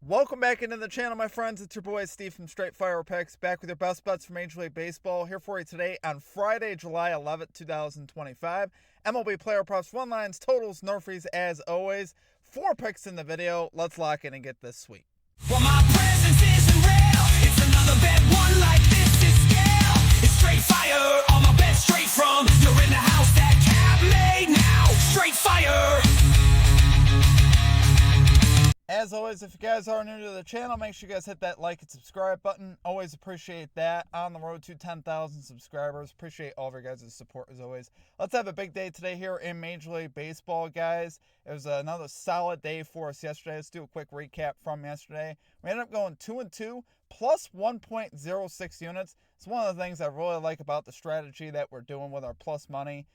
Welcome back into the channel, my friends. It's your boy Steve from Straight Fire Picks, back with your best bets for Major League Baseball. Here for you today on Friday, July 11th, 2025. MLB player props, run lines, totals, Norfies as always. 4 picks in the video. Let's lock in and get this sweep. Well, my presence isn't real. It's another bad one like this is scale. It's straight fire. All my bets straight from. You're in the house that cap made now. Straight fire. As always, if you guys are new to the channel, make sure you guys hit that like and subscribe button. Always appreciate that. On the road to 10,000 subscribers. Appreciate all of your guys' support as always. Let's have a big day today here in Major League Baseball, guys. It was another solid day for us yesterday. Let's do a quick recap from yesterday. We ended up going 2-2 plus 1.06 units. It's one of the things I really like about the strategy that we're doing with our plus money.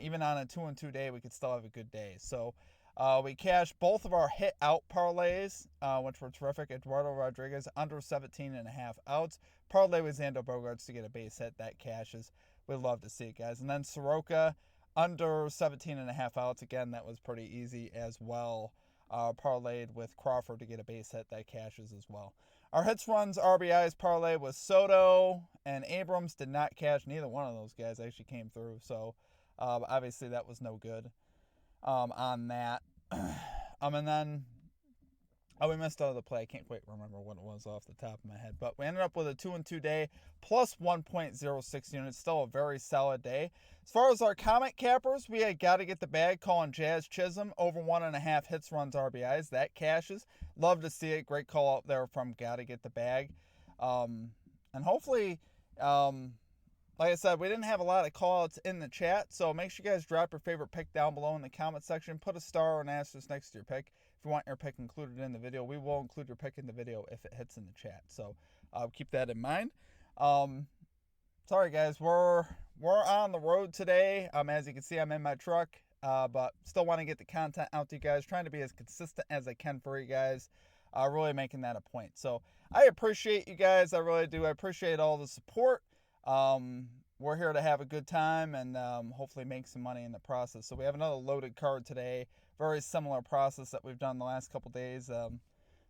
Even on a 2-2 day, we could still have a good day. So we cashed both of our hit out parlays, which were terrific. Eduardo Rodriguez under 17.5 outs. Parlay with Xander Bogaerts to get a base hit. That cashes. We'd love to see it, guys. And then Soroka under 17.5 outs. Again, that was pretty easy as well. Parlayed with Crawford to get a base hit. That cashes as well. Our hits, runs, RBIs parlay with Soto and Abrams did not cash. Neither one of those guys actually came through. So obviously that was no good. On that. And then, we missed out of the play. I can't quite remember what it was off the top of my head. But we ended up with a 2-2 day, plus 1.06 units. Still a very solid day. As far as our comment cappers, we had got to get the bag calling Jazz Chisholm over 1.5 hits, runs, RBIs. That cashes. Love to see it. Great call out there from Gotta Get the Bag. And hopefully, like I said, we didn't have a lot of call-outs in the chat, so make sure you guys drop your favorite pick down below in the comment section. Put a star or an asterisk next to your pick if you want your pick included in the video. We will include your pick in the video if it hits in the chat, so keep that in mind. Sorry, guys, we're on the road today. As you can see, I'm in my truck, but still want to get the content out to you guys. Trying to be as consistent as I can for you guys. Really making that a point. So I appreciate you guys. I really do. I appreciate all the support. We're here to have a good time and hopefully make some money in the process. So we have another loaded card today. Very similar process that we've done the last couple days.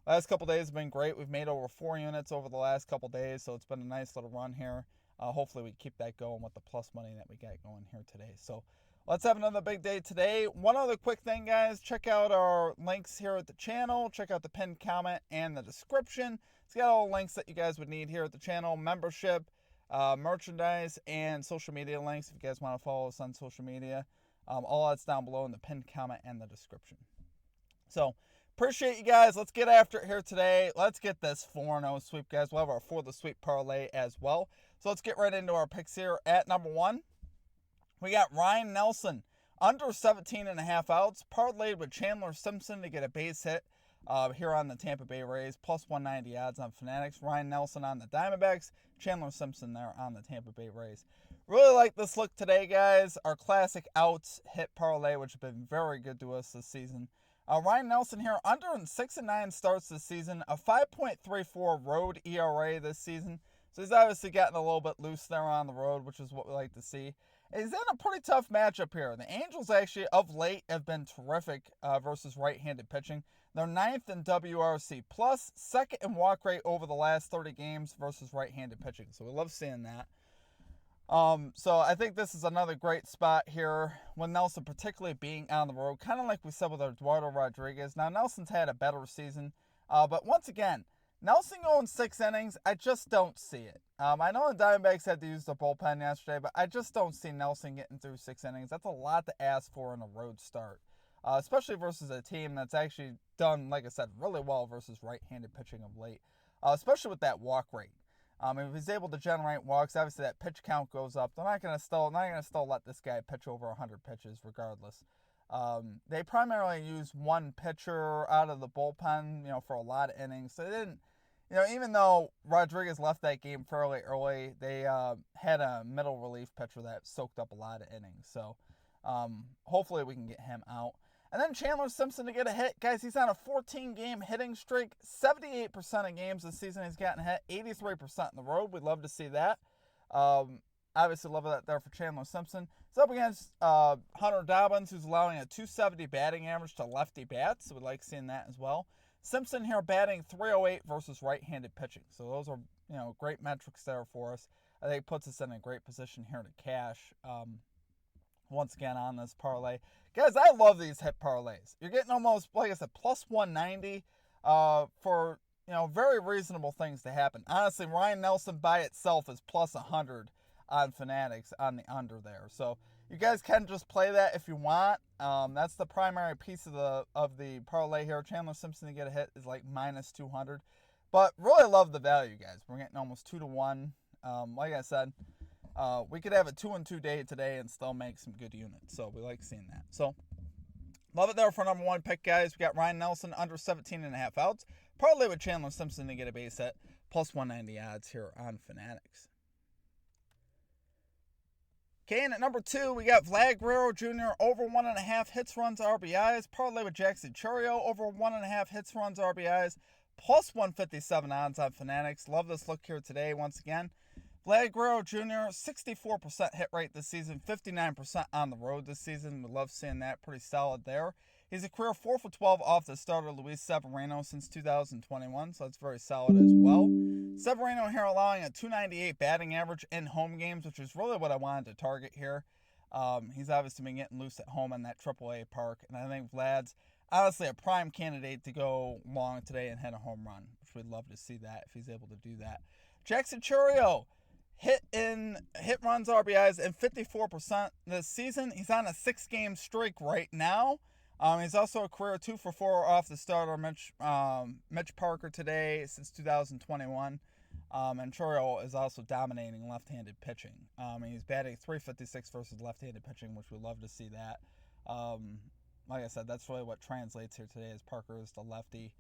Last couple days have been great. We've made over 4 units over the last couple days, so it's been a nice little run here. Hopefully we keep that going with the plus money that we got going here today. So let's have another big day today. One other quick thing, guys. Check out our links here at the channel. Check out the pinned comment and the description. It's got all the links that you guys would need here at the channel. Membership, merchandise, and social media links if you guys want to follow us on social media. All that's down below in the pinned comment and the description. So appreciate you guys. Let's get after it here today. Let's get this 4-0 sweep, guys. We'll have our For the Sweep parlay as well. So let's get right into our picks here. At number 1, we got Ryan Nelson under 17.5 outs, parlayed with Chandler Simpson to get a base hit here on the Tampa Bay Rays, plus 190 odds on Fanatics. Ryan Nelson on the Diamondbacks, Chandler Simpson there on the Tampa Bay Rays. Really like this look today, guys. Our classic outs hit parlay, which have been very good to us this season. Ryan Nelson here, under 6-9 starts this season, a 5.34 road ERA this season. So he's obviously gotten a little bit loose there on the road, which is what we like to see. He's in a pretty tough matchup here. The Angels actually, of late, have been terrific versus right-handed pitching. They're 9th in WRC+, plus 2nd in walk rate over the last 30 games versus right-handed pitching. So we love seeing that. So I think this is another great spot here with Nelson particularly being on the road, kind of like we said with Eduardo Rodriguez. Now, Nelson's had a better season, but once again, Nelson going 6 innings, I just don't see it. I know the Diamondbacks had to use the bullpen yesterday, but I just don't see Nelson getting through 6 innings. That's a lot to ask for in a road start, especially versus a team that's actually done, like I said, really well versus right-handed pitching of late, especially with that walk rate. If he's able to generate walks, obviously that pitch count goes up. They're not going to still let this guy pitch over 100 pitches regardless. They primarily use one pitcher out of the bullpen, for a lot of innings. So they didn't, even though Rodriguez left that game fairly early, they had a middle relief pitcher that soaked up a lot of innings. So hopefully we can get him out. And then Chandler Simpson to get a hit. Guys, he's on a 14-game hitting streak. 78% of games this season he's gotten hit. 83% on the road. We'd love to see that. Obviously love that there for Chandler Simpson. It's up against Hunter Dobbins, who's allowing a .270 batting average to lefty bats. So we like seeing that as well. Simpson here batting .308 versus right-handed pitching. So those are, great metrics there for us. I think it puts us in a great position here to cash once again on this parlay. Guys, I love these hit parlays. You're getting almost, like I said, plus 190 for, very reasonable things to happen. Honestly, Ryan Nelson by itself is plus 100 on Fanatics on the under there. So you guys can just play that if you want. That's the primary piece of the parlay here. Chandler Simpson to get a hit is like minus 200. But really love the value, guys. We're getting almost 2-1. Like I said, we could have a 2-2 day today and still make some good units. So we like seeing that. So love it there for number one pick, guys. We got Ryan Nelson under 17.5 outs. Parlay with Chandler Simpson to get a base hit. Plus 190 odds here on Fanatics. Okay, and at number 2, we got Vlad Guerrero Jr. over 1.5 hits, runs, RBIs. Parlay with Jackson Chourio over 1.5 hits, runs, RBIs. Plus 157 odds on Fanatics. Love this look here today once again. Vlad Guerrero Jr., 64% hit rate this season, 59% on the road this season. We love seeing that. Pretty solid there. He's a career 4 for 12 off the starter Luis Severino since 2021, so that's very solid as well. Severino here allowing a .298 batting average in home games, which is really what I wanted to target here. He's obviously been getting loose at home in that AAA park, and I think Vlad's honestly a prime candidate to go long today and hit a home run, which we'd love to see that if he's able to do that. Jackson Chourio, hit runs, RBIs in 54% this season. He's on a 6-game streak right now. He's also a career 2 for 4 off the starter Mitch Parker today since 2021. And Chourio is also dominating left-handed pitching. He's batting .356 versus left-handed pitching, which we love to see that. Like I said, that's really what translates here today is Parker is the lefty.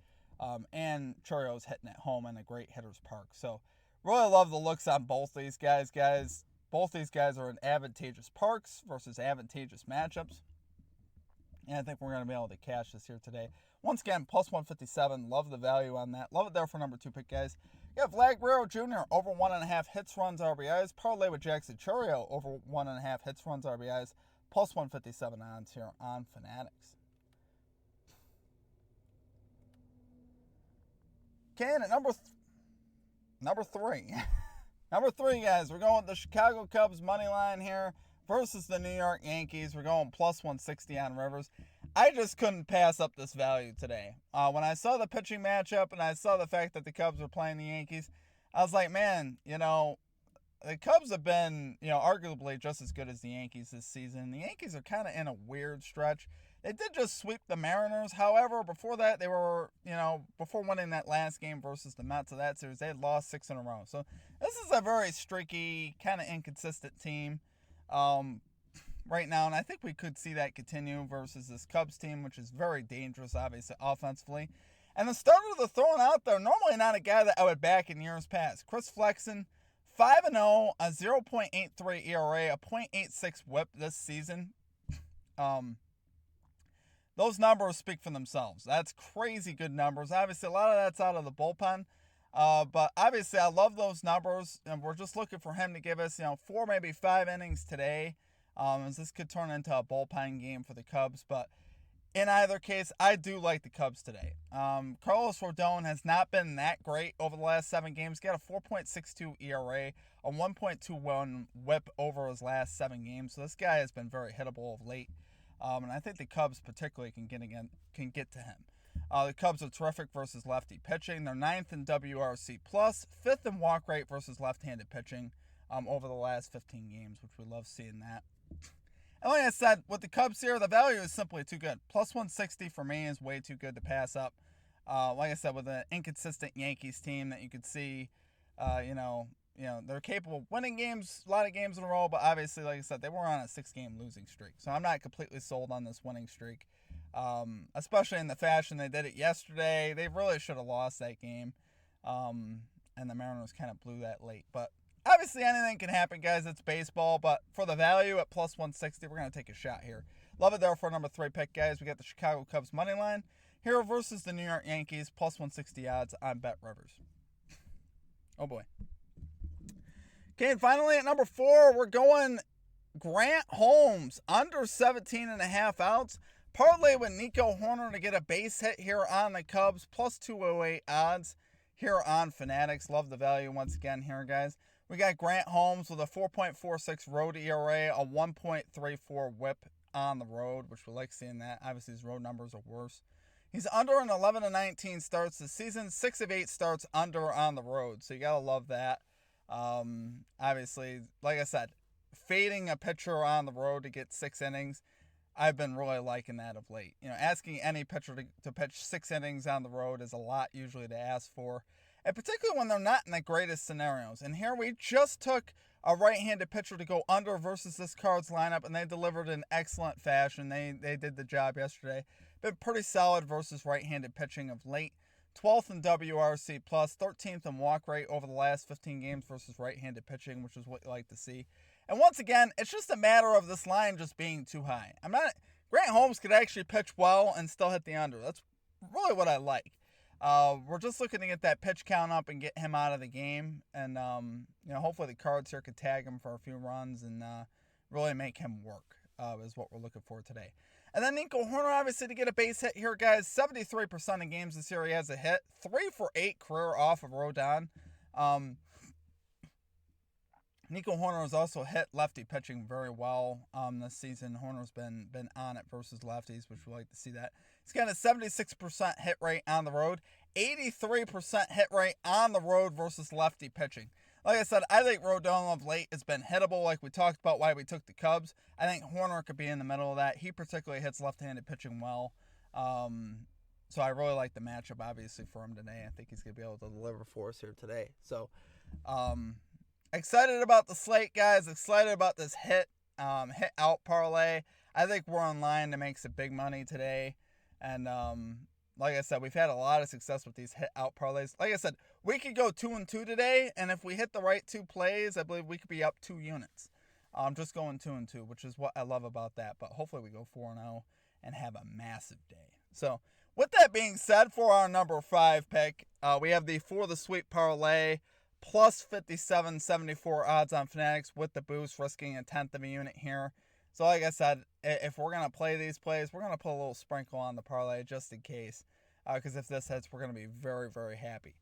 And Chourio's hitting at home in a great hitter's park. So really love the looks on both these guys. Both these guys are in advantageous parks versus advantageous matchups. And I think we're going to be able to cash this here today. Once again, plus 157. Love the value on that. Love it there for number 2 pick, guys. You got Vlad Guerrero Jr. over 1.5 hits, runs, RBIs. Parlay with Jackson Chourio over 1.5 hits, runs, RBIs. Plus 157 odds here on Fanatics. Okay, and at number 3. Number 3, guys. We're going with the Chicago Cubs money line here versus the New York Yankees. We're going plus 160 on Rivers. I just couldn't pass up this value today. When I saw the pitching matchup and I saw the fact that the Cubs were playing the Yankees, I was like, man, the Cubs have been, arguably just as good as the Yankees this season. The Yankees are kind of in a weird stretch. They did just sweep the Mariners. However, before that, they were, before winning that last game versus the Mets of that series, they had lost 6 in a row. So this is a very streaky, kind of inconsistent team right now. And I think we could see that continue versus this Cubs team, which is very dangerous, obviously, offensively. And the starter they're throwing out there, normally not a guy that I would back in years past. Chris Flexen, 5-0, a 0.83 ERA, a .86 WHIP this season. Those numbers speak for themselves. That's crazy good numbers. Obviously, a lot of that's out of the bullpen. But obviously, I love those numbers. And we're just looking for him to give us, 4, maybe 5 innings today. As this could turn into a bullpen game for the Cubs. But in either case, I do like the Cubs today. Carlos Rodon has not been that great over the last 7 games. Got a 4.62 ERA, a 1.21 WHIP over his last 7 games. So this guy has been very hittable of late. And I think the Cubs particularly can get to him. The Cubs are terrific versus lefty pitching. They're 9th in WRC+, 5th in walk rate versus left-handed pitching over the last 15 games, which we love seeing that. And like I said, with the Cubs here, the value is simply too good. Plus 160 for me is way too good to pass up. Like I said, with an inconsistent Yankees team that you could see, they're capable of winning games, a lot of games in a row, but obviously, like I said, they were on a 6-game losing streak. So I'm not completely sold on this winning streak, especially in the fashion they did it yesterday. They really should have lost that game, and the Mariners kind of blew that late. But obviously, anything can happen, guys. It's baseball, but for the value at plus 160, we're going to take a shot here. Love it there for number 3 pick, guys. We got the Chicago Cubs money line here versus the New York Yankees, plus 160 odds on Bet Rivers. Oh, boy. Okay, and finally at number 4, we're going Grant Holmes, under 17.5 outs. Parlay with Nico Hoerner to get a base hit here on the Cubs, plus 208 odds here on Fanatics. Love the value once again here, guys. We got Grant Holmes with a 4.46 road ERA, a 1.34 whip on the road, which we like seeing that. Obviously, his road numbers are worse. He's under an 11-19 starts this season, 6 of 8 starts under on the road, so you got to love that. Obviously, like I said, fading a pitcher on the road to get 6 innings, I've been really liking that of late. You know, asking any pitcher to pitch 6 innings on the road is a lot usually to ask for, and particularly when they're not in the greatest scenarios. And here we just took a right-handed pitcher to go under versus this Cards lineup, and they delivered in excellent fashion. They did the job yesterday. Been pretty solid versus right-handed pitching of late. 12th in WRC+, 13th in walk rate over the last 15 games versus right-handed pitching, which is what you like to see. And once again, it's just a matter of this line just being too high. Grant Holmes could actually pitch well and still hit the under. That's really what I like. We're just looking to get that pitch count up and get him out of the game. And, hopefully the Cards here could tag him for a few runs and really make him work is what we're looking for today. And then Nico Hoerner, obviously, to get a base hit here, guys. 73% of games this year he has a hit. 3 for 8 career off of Rodon. Nico Hoerner has also hit lefty pitching very well this season. Hoerner's been on it versus lefties, which we like to see that. He's got a 76% hit rate on the road, 83% hit rate on the road versus lefty pitching. Like I said, I think Rodon of late has been hittable, like we talked about why we took the Cubs. I think Hoerner could be in the middle of that. He particularly hits left-handed pitching well. So I really like the matchup, obviously, for him today. I think he's going to be able to deliver for us here today. So, excited about the slate, guys. Excited about this hit out parlay. I think we're on line to make some big money today. And like I said, we've had a lot of success with these hit out parlays. Like I said, we could go 2-2 today, and if we hit the right 2 plays, I believe we could be up 2 units. Just going 2-2, which is what I love about that. But hopefully we go 4-0 and have a massive day. So with that being said, for our number 5 pick, we have the For the Sweep Parlay, plus 57.74 odds on Fanatics with the boost, risking a 1/10 of a unit here. So like I said, if we're going to play these plays, we're going to put a little sprinkle on the parlay just in case. Because if this hits, we're going to be very, very happy.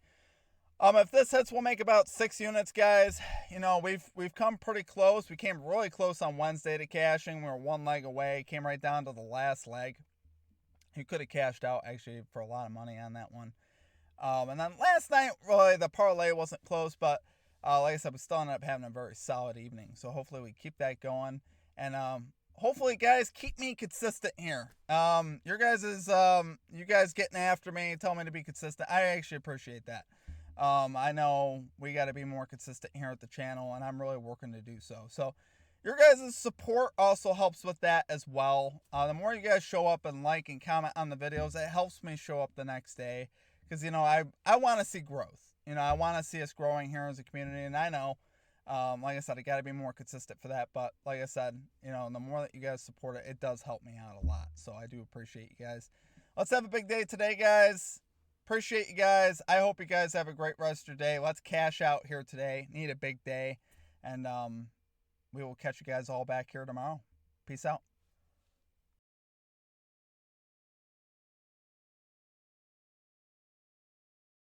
If this hits, we'll make about 6 units, guys. You know, we've come pretty close. We came really close on Wednesday to cashing. We were 1 leg away. Came right down to the last leg. He could have cashed out, actually, for a lot of money on that one. And then last night, really, the parlay wasn't close. But like I said, we still ended up having a very solid evening. So hopefully we keep that going. And hopefully, guys, keep me consistent here. You guys getting after me, telling me to be consistent. I actually appreciate that. I know we got to be more consistent here at the channel, and I'm really working to do so. So your guys' support also helps with that as well. The more you guys show up and like and comment on the videos, it helps me show up the next day. Because, I want to see growth. I want to see us growing here as a community, and I know, like I said, I got to be more consistent for that. But like I said, the more that you guys support it, it does help me out a lot. So I do appreciate you guys. Let's have a big day today, guys. Appreciate you guys. I hope you guys have a great rest of your day. Let's cash out here today. Need a big day. And we will catch you guys all back here tomorrow. Peace out.